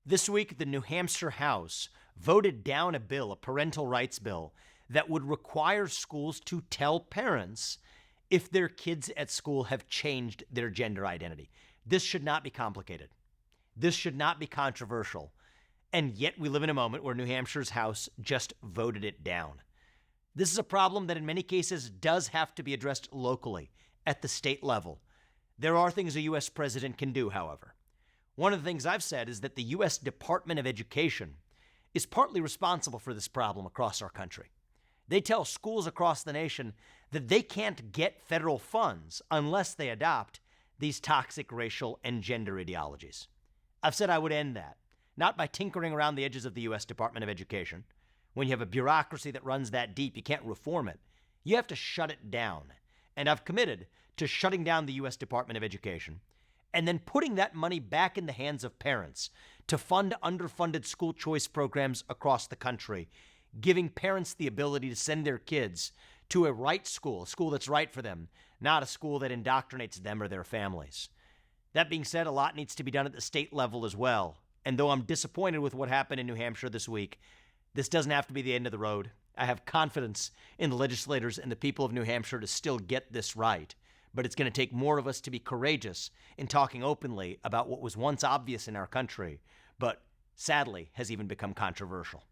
This week, the New Hampshire House voted down a bill, a parental rights bill, that would require schools to tell parents if their kids at school have changed their gender identity. This should not be complicated. This should not be controversial. And yet we live in a moment where New Hampshire's House just voted it down. This is a problem that in many cases does have to be addressed locally at the state level. There are things a U.S. president can do, however. One of the things I've said is that the U.S. Department of Education is partly responsible for this problem across our country. They tell schools across the nation that they can't get federal funds unless they adopt these toxic racial and gender ideologies. I've said I would end that, not by tinkering around the edges of the U.S. Department of Education. When you have a bureaucracy that runs that deep, you can't reform it. You have to shut it down. And I've committed to shutting down the U.S. Department of Education and then putting that money back in the hands of parents to fund underfunded school choice programs across the country, giving parents the ability to send their kids to a right school, a school that's right for them, not a school that indoctrinates them or their families. That being said, a lot needs to be done at the state level as well. And though I'm disappointed with what happened in New Hampshire this week, this doesn't have to be the end of the road. I have confidence in the legislators and the people of New Hampshire to still get this right. But it's going to take more of us to be courageous in talking openly about what was once obvious in our country, but sadly has even become controversial.